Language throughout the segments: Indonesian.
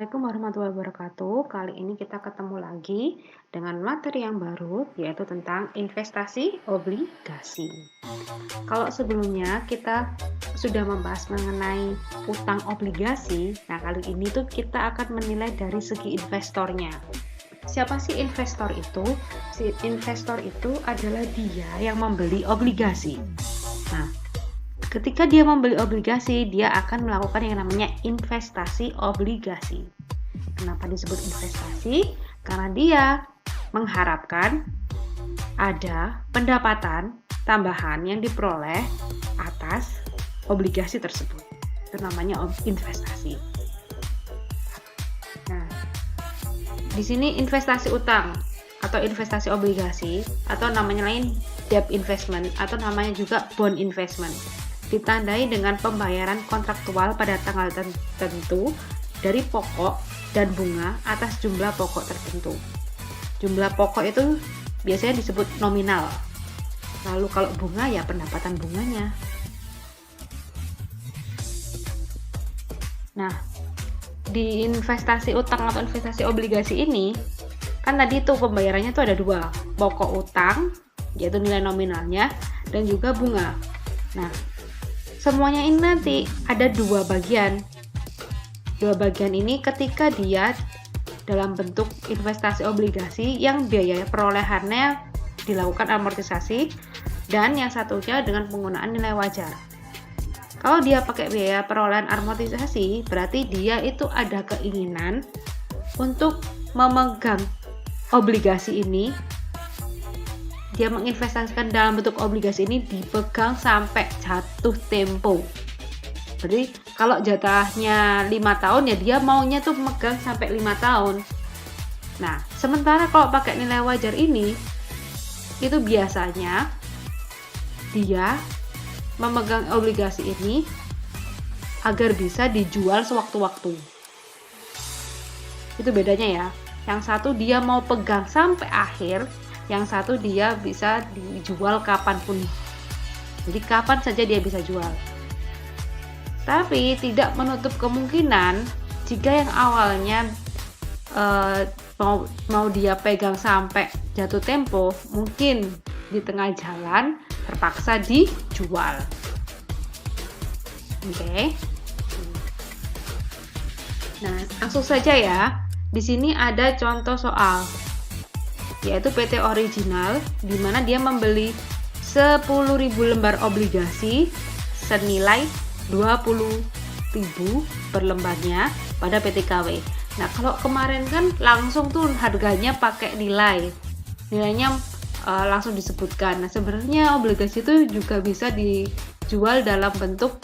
Assalamualaikum warahmatullahi wabarakatuh. Kali ini kita ketemu lagi dengan materi yang baru, yaitu tentang investasi obligasi. Kalau sebelumnya kita sudah membahas mengenai utang obligasi, nah kali ini tuh kita akan menilai dari segi investornya. Siapa sih investor itu? Si investor itu adalah dia yang membeli obligasi. Nah, ketika dia membeli obligasi, dia akan melakukan yang namanya investasi obligasi. Kenapa disebut investasi? Karena dia mengharapkan ada pendapatan tambahan yang diperoleh atas obligasi tersebut. Itu namanya investasi. Nah, di sini investasi utang atau investasi obligasi atau namanya lain debt investment atau namanya juga bond investment ditandai dengan pembayaran kontraktual pada tanggal tertentu dari pokok dan bunga atas jumlah pokok tertentu. Jumlah pokok itu biasanya disebut nominal. Lalu kalau bunga ya pendapatan bunganya. Nah, di investasi utang atau investasi obligasi ini kan tadi tuh pembayarannya tuh ada dua, pokok utang yaitu nilai nominalnya dan juga bunga. Nah, semuanya ini nanti ada dua bagian. Dua bagian ini ketika dia dalam bentuk investasi obligasi yang biaya perolehannya dilakukan amortisasi dan yang satunya dengan penggunaan nilai wajar. Kalau dia pakai biaya perolehan amortisasi, berarti dia itu ada keinginan untuk memegang obligasi ini. Dia menginvestasikan dalam bentuk obligasi ini dipegang sampai jatuh tempo. Jadi kalau jatahnya 5 tahun ya dia maunya tuh megang sampai 5 tahun. Nah, sementara kalau pakai nilai wajar ini itu biasanya dia memegang obligasi ini agar bisa dijual sewaktu-waktu. Itu bedanya ya. Yang satu dia mau pegang sampai akhir, yang satu dia bisa dijual kapanpun. Jadi kapan saja dia bisa jual. Tapi tidak menutup kemungkinan jika yang awalnya mau dia pegang sampai jatuh tempo, mungkin di tengah jalan terpaksa dijual. Oke. Nah, langsung saja ya. Di sini ada contoh soal, yaitu PT Original, di mana dia membeli 10.000 lembar obligasi senilai 20.000 per lembarnya pada PT KW. Nah, kalau kemarin kan langsung tuh harganya pakai nilainya langsung disebutkan. Nah, sebenarnya obligasi itu juga bisa dijual dalam bentuk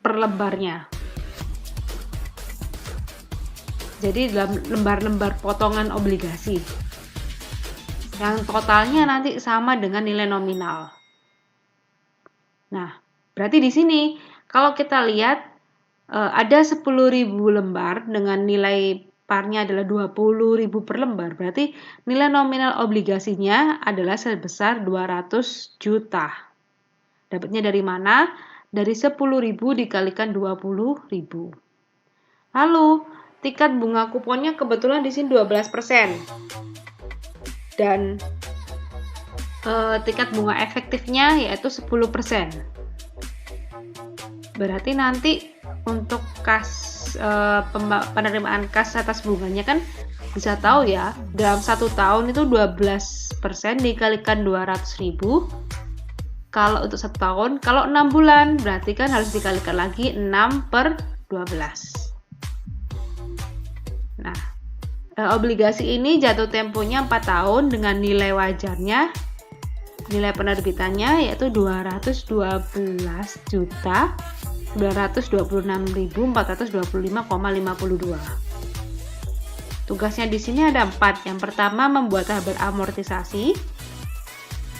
per lembarnya. Jadi dalam lembar-lembar potongan obligasi yang totalnya nanti sama dengan nilai nominal. Nah, berarti di sini kalau kita lihat ada 10.000 lembar dengan nilai parnya adalah 20.000 per lembar, berarti nilai nominal obligasinya adalah sebesar 200 juta. Dapatnya dari mana? Dari 10.000 dikalikan 20.000. Lalu, tingkat bunga kuponnya kebetulan di sini 12%. Dan tingkat bunga efektifnya yaitu 10%. Berarti nanti untuk penerimaan kas atas bunganya kan bisa tahu ya, dalam 1 tahun itu 12% dikalikan 200.000. Kalau untuk 1 tahun, kalau 6 bulan berarti kan harus dikalikan lagi 6/12. Nah, obligasi ini jatuh temponya 4 tahun dengan nilai wajarnya, nilai penerbitannya yaitu 212.926.425,52. Tugasnya di sini ada 4. Yang pertama membuat tabel amortisasi.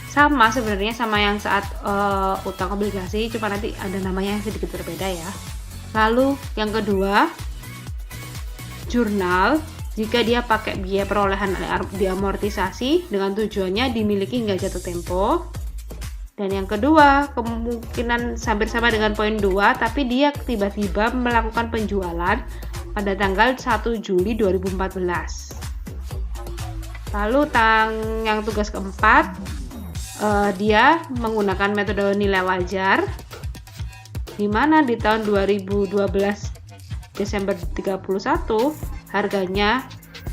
Sama sebenarnya sama yang saat utang obligasi, cuma nanti ada namanya yang sedikit berbeda ya. Lalu yang kedua, jurnal. Jika dia pakai biaya perolehan diamortisasi dengan tujuannya dimiliki hingga jatuh tempo. Dan yang kedua, kemungkinan hampir sama dengan poin 2, tapi dia tiba-tiba melakukan penjualan pada tanggal 1 Juli 2014. Lalu yang tugas keempat, dia menggunakan metode nilai wajar, di mana di tahun 2012 Desember 31 harganya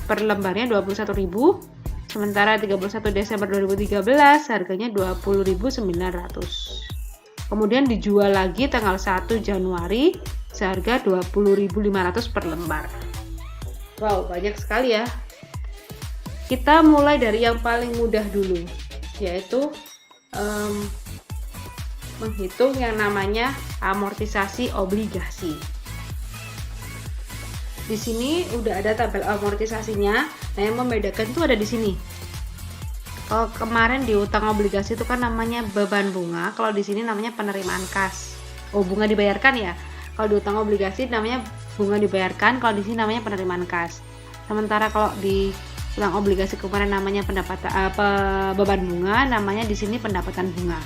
per lembarnya 21.000, sementara 31 Desember 2013 harganya 20.900. Kemudian dijual lagi tanggal 1 Januari seharga 20.500 per lembar. Wow, banyak sekali ya. Kita mulai dari yang paling mudah dulu, yaitu menghitung yang namanya amortisasi obligasi. Di sini udah ada tabel amortisasinya. Nah, yang membedakan itu ada di sini. Kalau kemarin di utang obligasi itu kan namanya beban bunga, kalau di sini namanya penerimaan kas. Oh, bunga dibayarkan ya. Kalau di utang obligasi namanya bunga dibayarkan, kalau di sini namanya penerimaan kas. Sementara kalau di utang obligasi kemarin namanya beban bunga, namanya di sini pendapatan bunga.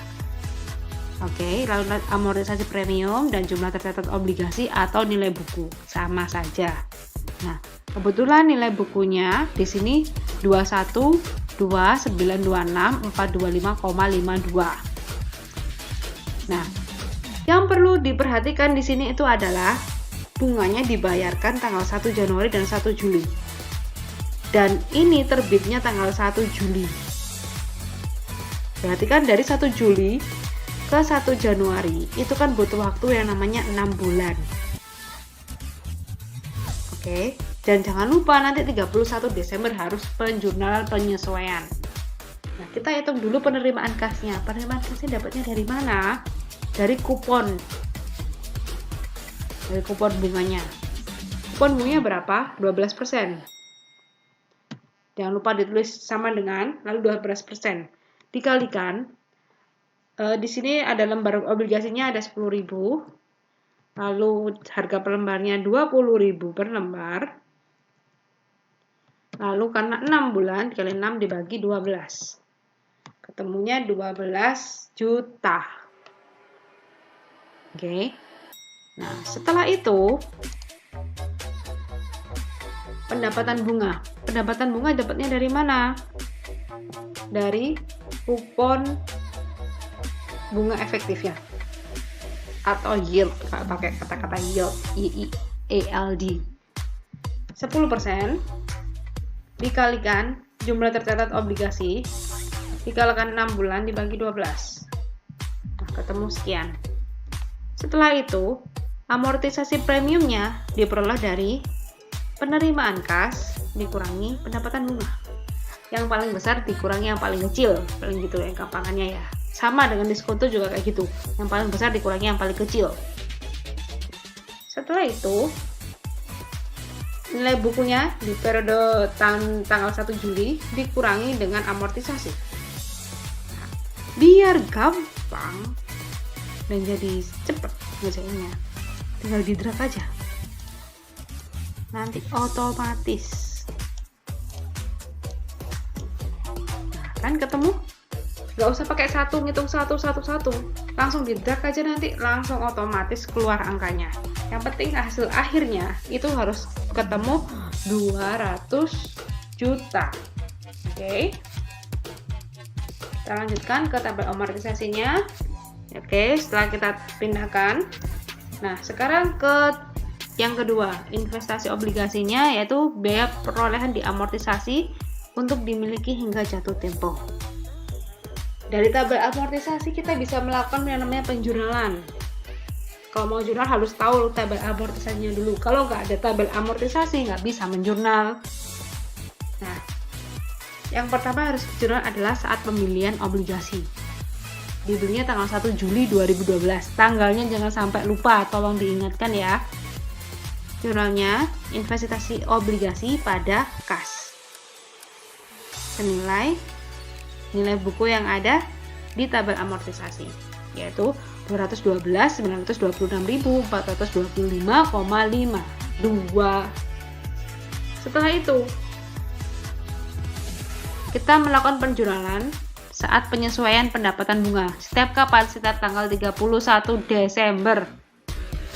Oke, lalu amortisasi premium dan jumlah tercatat obligasi atau nilai buku sama saja. Nah, kebetulan nilai bukunya di sini 212926.425,52. Nah, yang perlu diperhatikan di sini itu adalah bunganya dibayarkan tanggal 1 Januari dan 1 Juli. Dan ini terbitnya tanggal 1 Juli. Perhatikan dari 1 Juli ke 1 Januari itu kan butuh waktu yang namanya 6 bulan. Oke, dan jangan lupa nanti 31 Desember harus penjurnalan penyesuaian. Nah, kita hitung dulu penerimaan kasnya. Penerimaan kasnya dapatnya dari mana? Dari kupon. Dari kupon bunganya. Kupon bunganya berapa? 12%. Jangan lupa ditulis sama dengan lalu 12%. Dikalikan, di sini ada lembar obligasinya ada 10.000. Lalu harga per lembarnya 20.000 per lembar. Lalu karena 6 bulan dikali 6 dibagi 12. Ketemunya 12 juta. Oke. Nah, setelah itu pendapatan bunga. Pendapatan bunga dapatnya dari mana? Dari kupon bunga efektifnya atau yield, pakai kata-kata yield, YIELD. 10% dikalikan jumlah tercatat obligasi dikalikan 6 bulan dibagi 12. Nah, ketemu sekian. Setelah itu, amortisasi premiumnya diperoleh dari penerimaan kas dikurangi pendapatan bunga. Yang paling besar dikurangi yang paling kecil, paling gitu yang gampangannya ya. Sama dengan diskonto juga kayak gitu. Yang paling besar dikurangi yang paling kecil. Setelah itu, nilai bukunya di periode tanggal 1 Juli dikurangi dengan amortisasi. Nah, biar gampang dan jadi cepet ngerjainnya, tinggal di drag aja. Nanti otomatis. Nah, kan ketemu? Gak usah pakai ngitung satu, langsung di drag aja, nanti langsung otomatis keluar angkanya. Yang penting hasil akhirnya itu harus ketemu 200 juta. Oke. Kita lanjutkan ke tabel amortisasinya. Oke, setelah kita pindahkan. Nah, sekarang ke yang kedua, investasi obligasinya, yaitu biaya perolehan diamortisasi untuk dimiliki hingga jatuh tempo. Dari tabel amortisasi kita bisa melakukan yang namanya penjurnalan. Kalau mau jurnal harus tahu tabel amortisasinya dulu. Kalau nggak ada tabel amortisasi nggak bisa menjurnal. Nah, yang pertama harus jurnal adalah saat pembelian obligasi. Dibelinya tanggal 1 Juli 2012. Tanggalnya jangan sampai lupa, tolong diingatkan ya. Jurnalnya investasi obligasi pada kas. Senilai nilai buku yang ada di tabel amortisasi, yaitu 212.926.425,52. Setelah itu, kita melakukan penjurnalan saat penyesuaian pendapatan bunga. Setiap kapan? Setiap tanggal 31 Desember.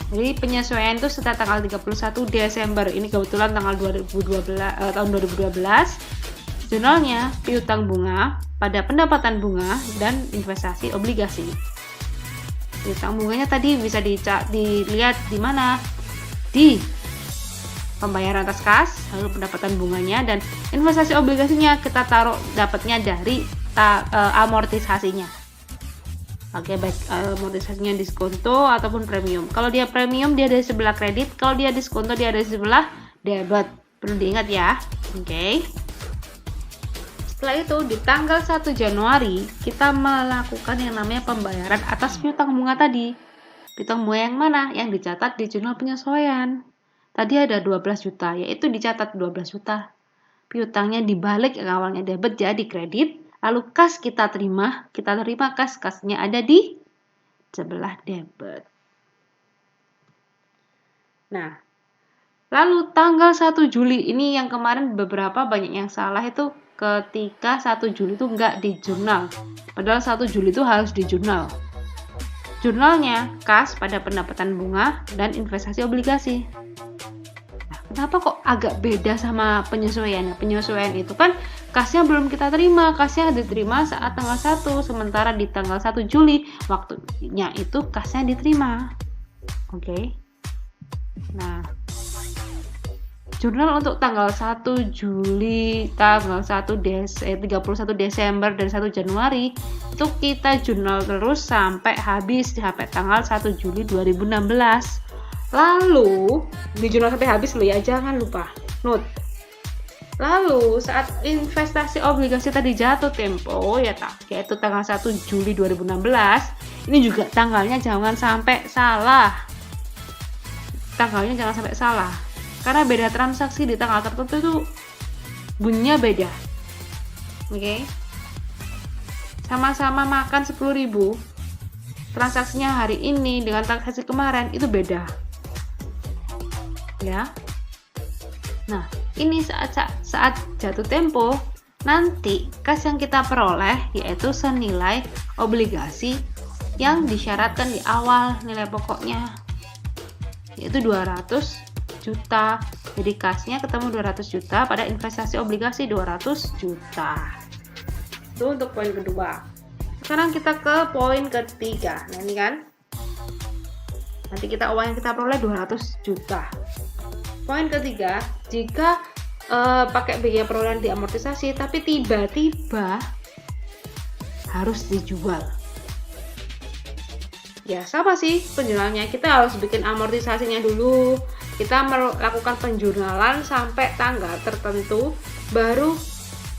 Jadi penyesuaian itu setelah tanggal 31 Desember. Ini kebetulan tanggal 2012 tahun 2012. Jurnalnya piutang bunga pada pendapatan bunga dan investasi obligasi. Piutang bunganya tadi bisa dilihat di mana? Di pembayaran atas kas, lalu pendapatan bunganya, dan investasi obligasinya kita taruh dapatnya dari amortisasinya. Oke, baik amortisasinya diskonto ataupun premium. Kalau dia premium dia dari sebelah kredit, kalau dia diskonto dia dari sebelah debit. Perlu diingat ya. Oke. Setelah itu di tanggal 1 Januari kita melakukan yang namanya pembayaran atas piutang bunga tadi. Piutang bunga yang mana? Yang dicatat di jurnal penyesuaian. Tadi ada 12 juta, yaitu dicatat 12 juta. Piutangnya dibalik yang awalnya debit jadi kredit. Lalu kas kita terima kasnya ada di sebelah debit. Nah, lalu tanggal 1 Juli ini yang kemarin beberapa banyak yang salah itu ketika 1 Juli itu nggak di jurnal. Padahal 1 Juli itu harus di jurnal. Jurnalnya kas pada pendapatan bunga dan investasi obligasi. Nah, kenapa kok agak beda sama penyesuaiannya? Penyesuaian itu kan kasnya belum kita terima, kasnya diterima saat tanggal 1, sementara di tanggal 1 Juli waktunya itu kasnya diterima. Oke. Nah, jurnal untuk tanggal 1 Juli, tanggal 31 Desember dan 1 Januari itu kita jurnal terus sampai habis, sampai tanggal 1 Juli 2016. Lalu di jurnal sampai habis loh ya, jangan lupa note. Lalu saat investasi obligasi tadi jatuh tempo ya yaitu tanggal 1 Juli 2016, ini juga tanggalnya jangan sampai salah. Tanggalnya jangan sampai salah. Karena beda transaksi di tanggal tertentu itu bunyinya beda. Oke. Sama-sama makan 10.000. Transaksinya hari ini dengan transaksi kemarin itu beda. Ya. Nah, ini saat jatuh tempo, nanti kas yang kita peroleh yaitu senilai obligasi yang disyaratkan di awal nilai pokoknya, yaitu 200 juta. Jadi kasnya ketemu 200 juta pada investasi obligasi 200 juta. Itu untuk poin kedua. Sekarang kita ke poin ketiga. Nah, ini kan. Nanti uang yang kita peroleh 200 juta. Poin ketiga, jika pakai biaya perolehan diamortisasi tapi tiba-tiba harus dijual. Ya, sama sih penjualannya. Kita harus bikin amortisasinya dulu. Kita melakukan penjurnalan sampai tanggal tertentu, baru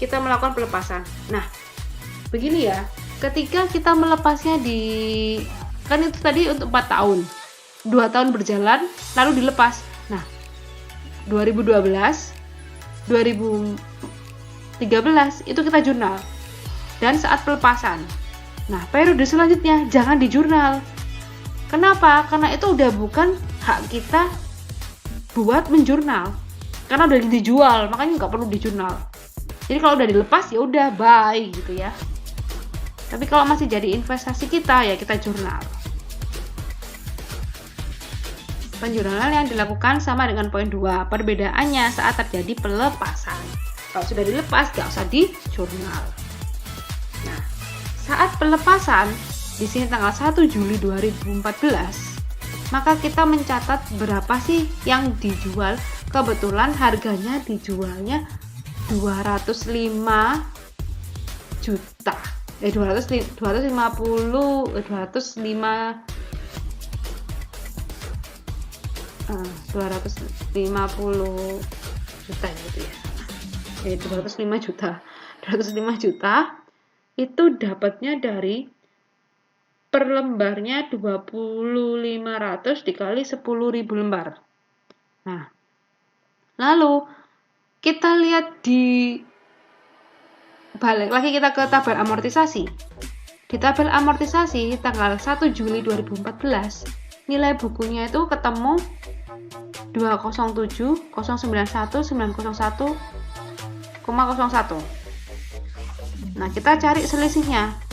kita melakukan pelepasan. Nah, begini ya, ketika kita melepasnya kan itu tadi untuk 4 tahun, 2 tahun berjalan, lalu dilepas. Nah, 2012, 2013 itu kita jurnal. Dan saat pelepasan. Nah, periode selanjutnya jangan di jurnal. Kenapa? Karena itu udah bukan hak kita buat menjurnal, karena udah dijual, makanya nggak perlu dijurnal. Jadi kalau udah dilepas ya udah bye gitu ya. Tapi kalau masih jadi investasi kita ya kita jurnal. Penjurnalan yang dilakukan sama dengan poin 2. Perbedaannya saat terjadi pelepasan. Kalau sudah dilepas nggak usah dijurnal. Nah, saat pelepasan di sini tanggal 1 Juli 2014. Maka kita mencatat berapa sih yang dijual. Kebetulan harganya dijualnya 205 juta. 250 juta gitu ya. 205 juta itu dapatnya dari per lembarnya 2.500 dikali 10.000 lembar. Nah, lalu kita lihat balik lagi kita ke tabel amortisasi. Di tabel amortisasi tanggal 1 Juli 2014, nilai bukunya itu ketemu 207, 091, 901, 0,01. Nah, kita cari selisihnya.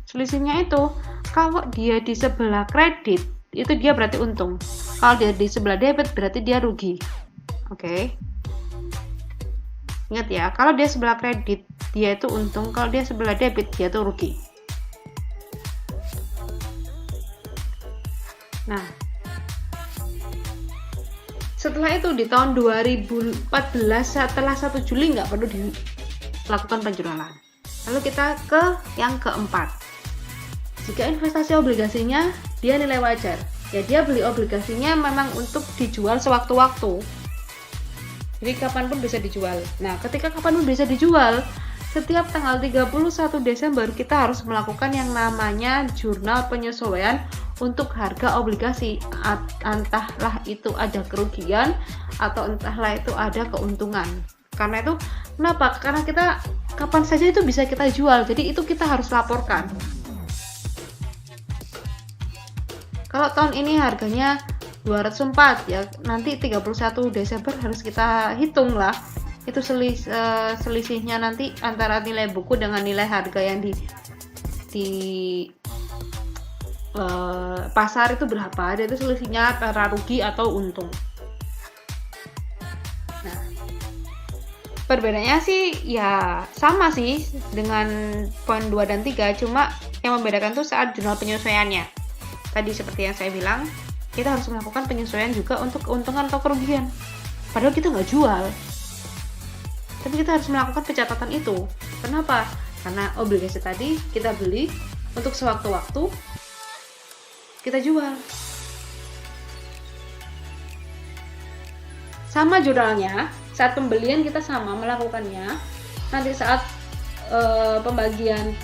Selisihnya itu kalau dia di sebelah kredit itu dia berarti untung. Kalau dia di sebelah debit berarti dia rugi. Oke. Ingat ya, kalau dia sebelah kredit dia itu untung, kalau dia sebelah debit dia tuh rugi. Nah, setelah itu di tahun 2014 setelah 1 Juli nggak perlu dilakukan penjualan. Lalu kita ke yang keempat. Jika investasi obligasinya dia nilai wajar, ya dia beli obligasinya memang untuk dijual sewaktu-waktu. Jadi kapanpun bisa dijual. Nah, ketika kapanpun bisa dijual, setiap tanggal 31 Desember kita harus melakukan yang namanya jurnal penyesuaian untuk harga obligasi. Entahlah itu ada kerugian atau entahlah itu ada keuntungan. Karena itu, kenapa? Karena kita kapan saja itu bisa kita jual, jadi itu kita harus laporkan. Kalau tahun ini harganya 204 ya, nanti 31 Desember harus kita hitung lah. Itu selisihnya nanti antara nilai buku dengan nilai harga yang di pasar itu berapa. Jadi itu selisihnya antara rugi atau untung. Nah, perbedaannya sih ya sama sih dengan poin 2 dan 3, cuma yang membedakan tuh saat jurnal penyesuaiannya. Tadi seperti yang saya bilang, kita harus melakukan penyesuaian juga untuk keuntungan atau kerugian. Padahal kita nggak jual. Tapi kita harus melakukan pencatatan itu. Kenapa? Karena obligasi tadi kita beli untuk sewaktu-waktu kita jual. Sama jurnalnya, saat pembelian kita sama melakukannya. Nanti saat pembagian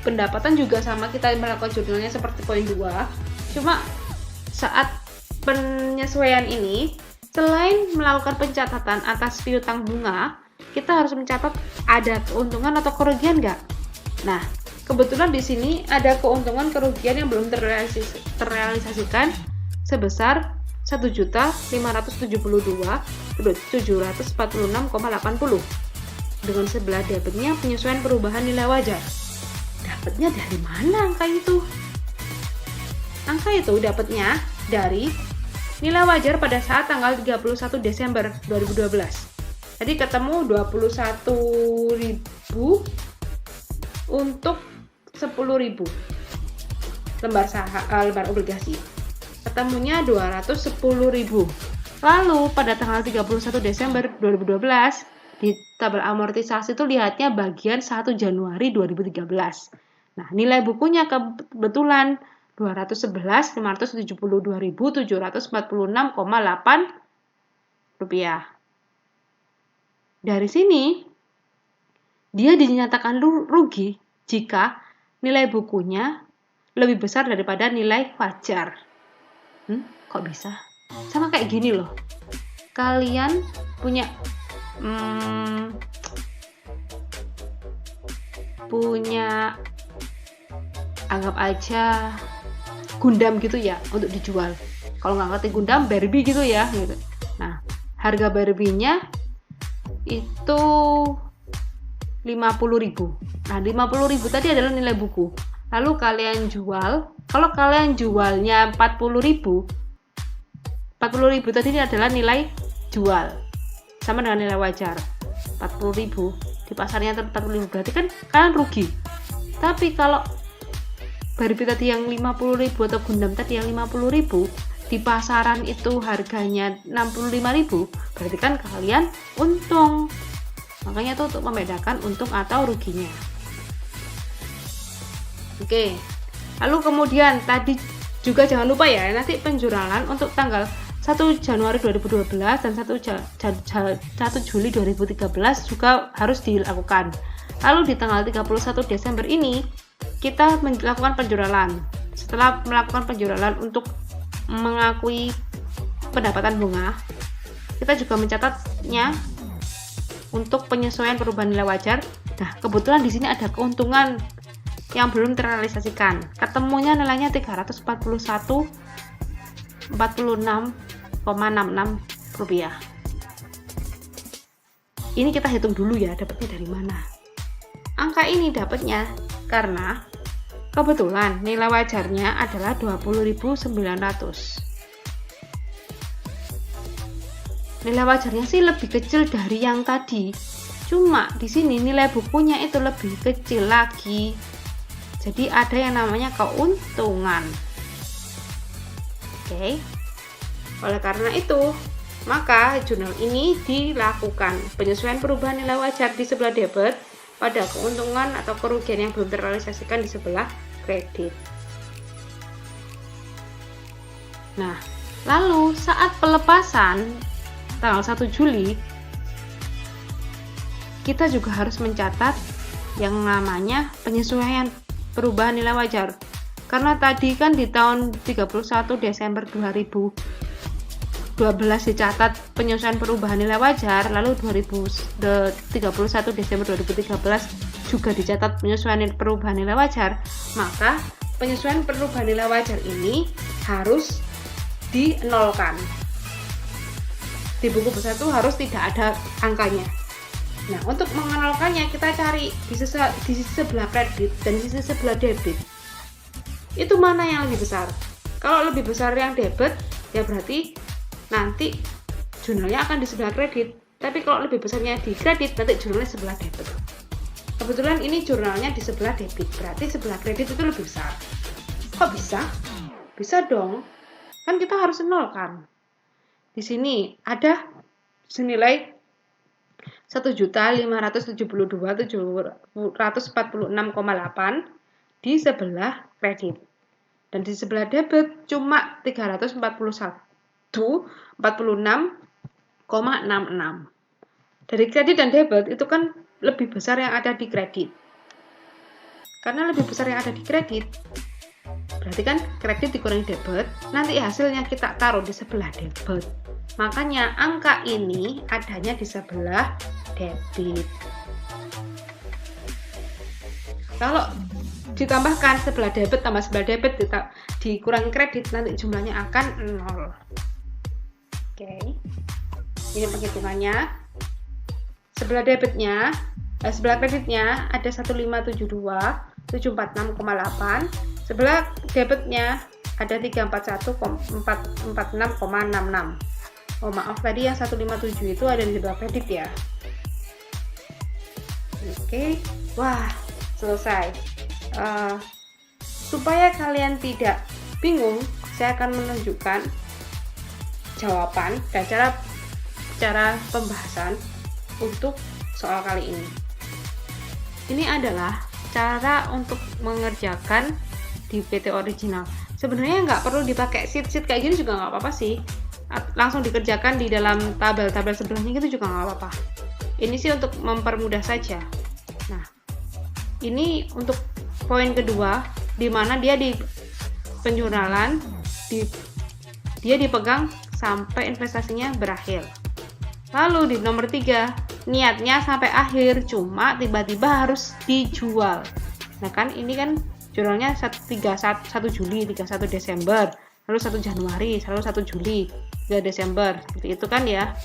pendapatan juga sama, kita melakukan jurnalnya seperti poin 2. Cuma saat penyesuaian ini, selain melakukan pencatatan atas piutang bunga, kita harus mencatat ada keuntungan atau kerugian nggak? Nah, kebetulan di sini ada keuntungan kerugian yang belum terrealisasikan sebesar 1.572.746,80 dengan sebelah debitnya penyesuaian perubahan nilai wajar. Dapatnya dari mana angka itu? Angka itu dapatnya dari nilai wajar pada saat tanggal 31 Desember 2012. Jadi ketemu 21.000 untuk 10.000 lembar obligasi. Ketemunya 210.000. Lalu pada tanggal 31 Desember 2012 di tabel amortisasi itu lihatnya bagian 1 Januari 2013. Nah, nilai bukunya kebetulan 211.572.746,8 rupiah. Dari sini dia dinyatakan rugi jika nilai bukunya lebih besar daripada nilai wajar. Kok bisa? Sama kayak gini loh. Kalian punya anggap aja Gundam gitu ya untuk dijual. Kalau nggak ngerti Gundam, Barbie gitu ya gitu. Nah, harga Barbie-nya itu 50.000. Nah, 50.000 tadi adalah nilai buku. Lalu kalian jual, kalau kalian jualnya 40.000 tadi adalah nilai jual. Sama dengan nilai wajar. 40.000 di pasarnya 40.000 berarti kan kalian rugi. Tapi kalau Barbie tadi yang 50.000 atau Gundam tadi yang 50.000 di pasaran itu harganya 65.000, berarti kan kalian untung. Makanya itu untuk membedakan untung atau ruginya. Oke. Lalu kemudian tadi juga jangan lupa ya, nanti penjualan untuk tanggal 1 Januari 2012 dan 1 Juli 2013 juga harus dilakukan. Lalu di tanggal 31 Desember ini kita melakukan penjualan. Setelah melakukan penjualan untuk mengakui pendapatan bunga, kita juga mencatatnya untuk penyesuaian perubahan nilai wajar. Nah, kebetulan di sini ada keuntungan yang belum terrealisasikan. Ketemunya nilainya 341,46,66 rupiah. Ini kita hitung dulu ya, dapatnya dari mana. Angka ini dapatnya karena Kebetulan nilai wajarnya adalah 20.900. Nilai wajarnya sih lebih kecil dari yang tadi. Cuma di sini nilai bukunya itu lebih kecil lagi. Jadi ada yang namanya keuntungan. Oke. Oleh karena itu, maka jurnal ini dilakukan penyesuaian perubahan nilai wajar di sebelah debit pada keuntungan atau kerugian yang belum terrealisasikan di sebelah kredit. Nah, lalu saat pelepasan tanggal 1 Juli, kita juga harus mencatat yang namanya penyesuaian perubahan nilai wajar. Karena tadi kan di tahun 31 Desember 2012 dicatat penyesuaian perubahan nilai wajar, lalu 31 Desember 2013 juga dicatat penyesuaian perubahan nilai wajar, maka penyesuaian perubahan nilai wajar ini harus dinolkan. Di buku besar itu harus tidak ada angkanya. Nah, untuk mengenolkannya kita cari di sebelah kredit dan di sebelah debit. Itu mana yang lebih besar? Kalau lebih besar yang debit, ya berarti nanti jurnalnya akan di sebelah kredit. Tapi kalau lebih besarnya di kredit, nanti jurnalnya sebelah debit. Kebetulan ini jurnalnya di sebelah debit, berarti sebelah kredit itu lebih besar. Kok bisa? Bisa dong. Kan kita harus nolkan. Di sini ada senilai 1.572.746,8 di sebelah kredit. Dan di sebelah debit cuma 341.46,66. Dari kredit dan debit itu kan lebih besar yang ada di kredit. Karena lebih besar yang ada di kredit, berarti kan kredit dikurangi debit, nanti hasilnya kita taruh di sebelah debit. Makanya angka ini adanya di sebelah debit. Kalau ditambahkan sebelah debit tambah sebelah debit dikurangi kredit, nanti jumlahnya akan 0. Oke. Ini penghitungannya. Sebelah debitnya, sebelah kreditnya ada 1.572.746,8. Sebelah debitnya ada 341.446,66. Oh maaf, tadi yang 157 itu ada di sebelah kredit ya. Oke, wah selesai. Supaya kalian tidak bingung, saya akan menunjukkan jawaban dan cara pembahasan untuk soal kali ini. Ini adalah cara untuk mengerjakan di PT original. Sebenarnya nggak perlu dipakai sheet kayak gini juga nggak apa-apa sih. Langsung dikerjakan di dalam tabel-tabel sebelahnya gitu juga nggak apa-apa. Ini sih untuk mempermudah saja. Nah, ini untuk poin kedua, di mana dia di penjurnalan dia dipegang sampai investasinya berakhir. Lalu di nomor 3, niatnya sampai akhir, cuma tiba-tiba harus dijual. Nah kan ini kan jurnalnya 1 Juli, 31 Desember, lalu 1 Januari, lalu 1 Juli, 3 Desember, seperti itu kan ya.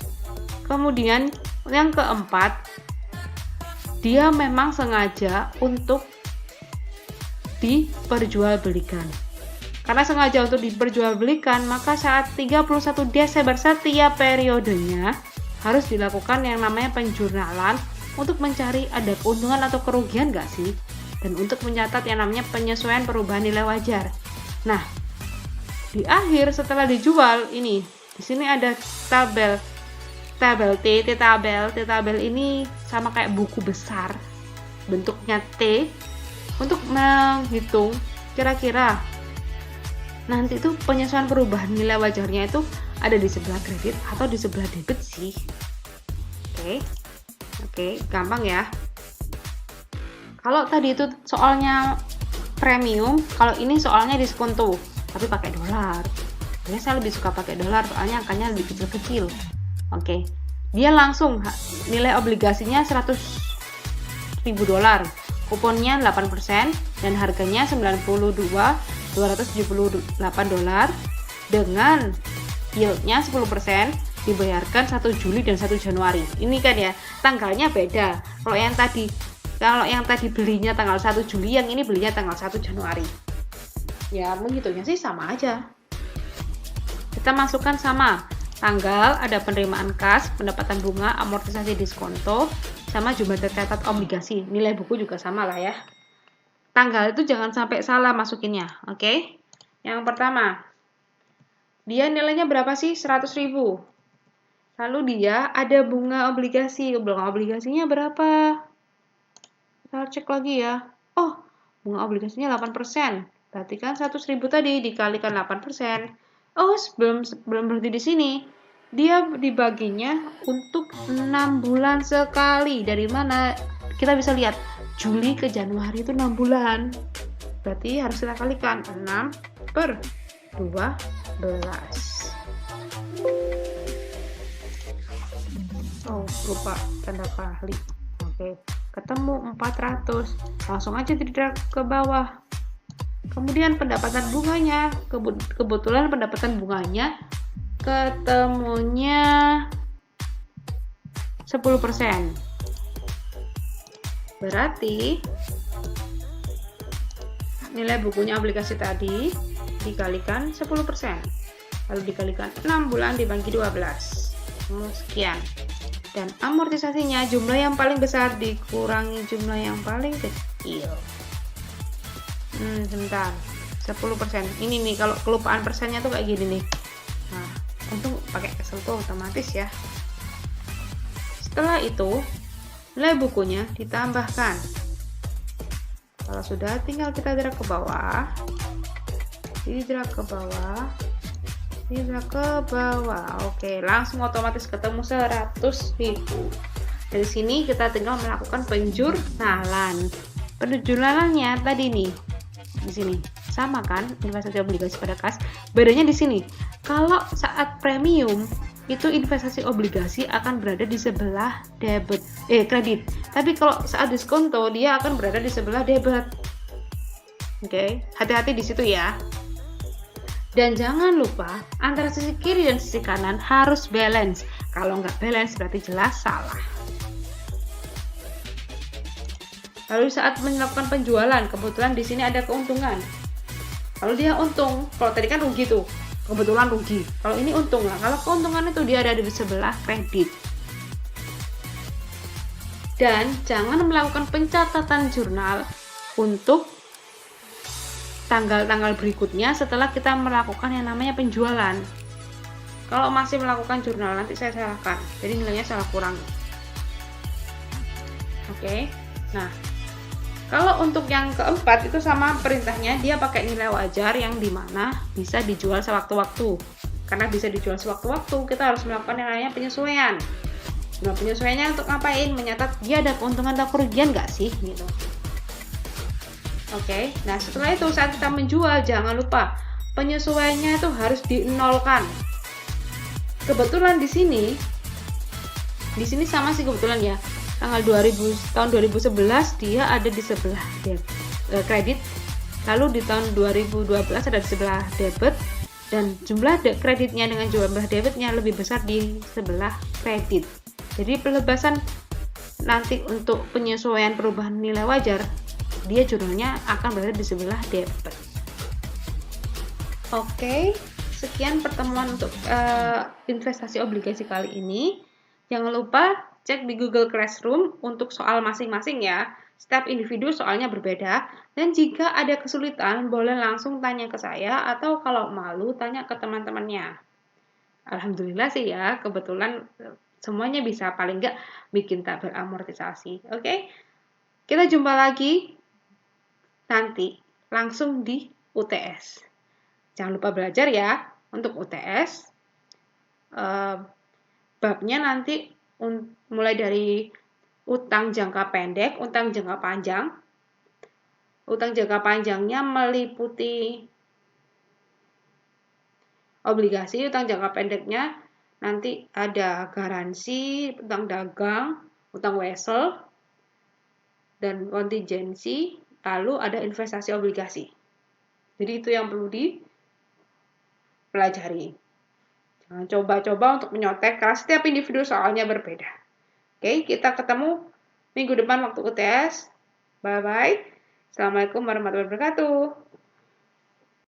Kemudian yang keempat, dia memang sengaja untuk diperjualbelikan. Karena sengaja untuk diperjualbelikan, maka saat 31 Desember setiap periodenya harus dilakukan yang namanya penjurnalan untuk mencari ada keuntungan atau kerugian nggak sih, dan untuk mencatat yang namanya penyesuaian perubahan nilai wajar. Nah, di akhir setelah dijual ini, di sini ada tabel tabel ini sama kayak buku besar, bentuknya T, untuk menghitung kira-kira nanti itu penyesuaian perubahan nilai wajarnya itu ada di sebelah kredit atau di sebelah debit sih. Oke, gampang ya. Kalau tadi itu soalnya premium, kalau ini soalnya diskonto, tapi pakai dolar. Biasanya saya lebih suka pakai dolar, soalnya angkanya lebih kecil-kecil. Oke, dia langsung nilai obligasinya $100.000, kuponnya 8% dan harganya $92.278 dengan yieldnya 10%, dibayarkan 1 Juli dan 1 Januari. Ini kan ya, tanggalnya beda. Kalau yang tadi Kalau yang tadi belinya tanggal 1 Juli, yang ini belinya tanggal 1 Januari. Ya, menghitungnya sih sama aja. Kita masukkan sama tanggal, ada penerimaan kas, pendapatan bunga, amortisasi diskonto, sama jumlah tercatat obligasi. Nilai buku juga sama lah ya. Tanggal itu jangan sampai salah masukinnya, oke? Yang pertama, dia nilainya berapa sih? 100.000. Lalu dia ada bunga obligasi. Bunga obligasinya berapa? Kita cek lagi ya. Oh, bunga obligasinya 8%. Berarti kan 100.000 tadi dikalikan 8%. Oh, belum berhenti di sini. Dia dibaginya untuk 6 bulan sekali. Dari mana? Kita bisa lihat Juli ke Januari itu 6 bulan. Berarti harus kita kalikan 6 per 12. Oh, lupa tanda kali. Oke, ketemu 400. Langsung aja di-drag ke bawah. Kemudian pendapatan bunganya, kebetulan pendapatan bunganya ketemunya 10%. Berarti nilai bukunya obligasi tadi dikalikan 10%. Lalu dikalikan 6 bulan dibagi 12. Sekian. Dan amortisasinya jumlah yang paling besar dikurangi jumlah yang paling kecil. Sebentar. 10%. Ini nih kalau kelupaan persennya tuh kayak gini nih. Nah, untung pakai Excel tuh otomatis ya. Setelah itu, nilai bukunya ditambahkan. Kalau sudah, tinggal kita drag ke bawah. Di-drag ke bawah. Di-drag ke bawah. Oke, langsung otomatis ketemu 100.000. Dari sini kita tinggal melakukan penjurnalan. Penjurnalannya tadi nih. Di sini sama kan, investasi obligasi pada kas. Bedanya di sini. Kalau saat premium itu investasi obligasi akan berada di sebelah kredit. Tapi kalau saat diskonto dia akan berada di sebelah debit. Oke, hati-hati di situ ya. Dan jangan lupa antara sisi kiri dan sisi kanan harus balance. Kalau nggak balance berarti jelas salah. Lalu saat melakukan penjualan, kebetulan di sini ada keuntungan. Lalu dia untung. Kalau tadi kan rugi tuh, kebetulan rugi. Kalau ini untung lah. Kalau keuntungan itu dia ada di sebelah kredit. Dan jangan melakukan pencatatan jurnal untuk tanggal-tanggal berikutnya setelah kita melakukan yang namanya penjualan. Kalau masih melakukan jurnal nanti saya salahkan. Jadi nilainya salah kurang. Oke. Nah, kalau untuk yang keempat itu sama perintahnya, dia pakai nilai wajar yang dimana bisa dijual sewaktu-waktu. Karena bisa dijual sewaktu-waktu, kita harus melakukan yang namanya penyesuaian. Nah, penyesuaiannya untuk ngapain? Menyatat dia ada keuntungan atau kerugian nggak sih? Gitu. Oke, nah setelah itu saat kita menjual, jangan lupa penyesuaiannya itu harus dinolkan. Kebetulan di sini sama sih kebetulan ya. Tahun 2011 dia ada di sebelah kredit, lalu di tahun 2012 ada di sebelah debit, dan jumlah kreditnya dengan jumlah debitnya lebih besar di sebelah kredit. Jadi pelepasan nanti untuk penyesuaian perubahan nilai wajar, dia jurnalnya akan berada di sebelah debit. Oke, sekian pertemuan untuk investasi obligasi kali ini. Jangan lupa cek di Google Classroom untuk soal masing-masing ya. Setiap individu soalnya berbeda. Dan jika ada kesulitan, boleh langsung tanya ke saya atau kalau malu tanya ke teman-temannya. Alhamdulillah sih ya, kebetulan semuanya bisa paling nggak bikin tabel amortisasi. Oke? Kita jumpa lagi nanti langsung di UTS. Jangan lupa belajar ya untuk UTS. Babnya nanti mulai dari utang jangka pendek, utang jangka panjang. Utang jangka panjangnya meliputi obligasi, utang jangka pendeknya nanti ada garansi, utang dagang, utang wesel, dan kontingensi, lalu ada investasi obligasi. Jadi itu yang perlu dipelajari. Jangan coba-coba untuk menyontek karena setiap individu soalnya berbeda. Oke, kita ketemu minggu depan waktu UTS. Bye-bye. Assalamualaikum warahmatullahi wabarakatuh.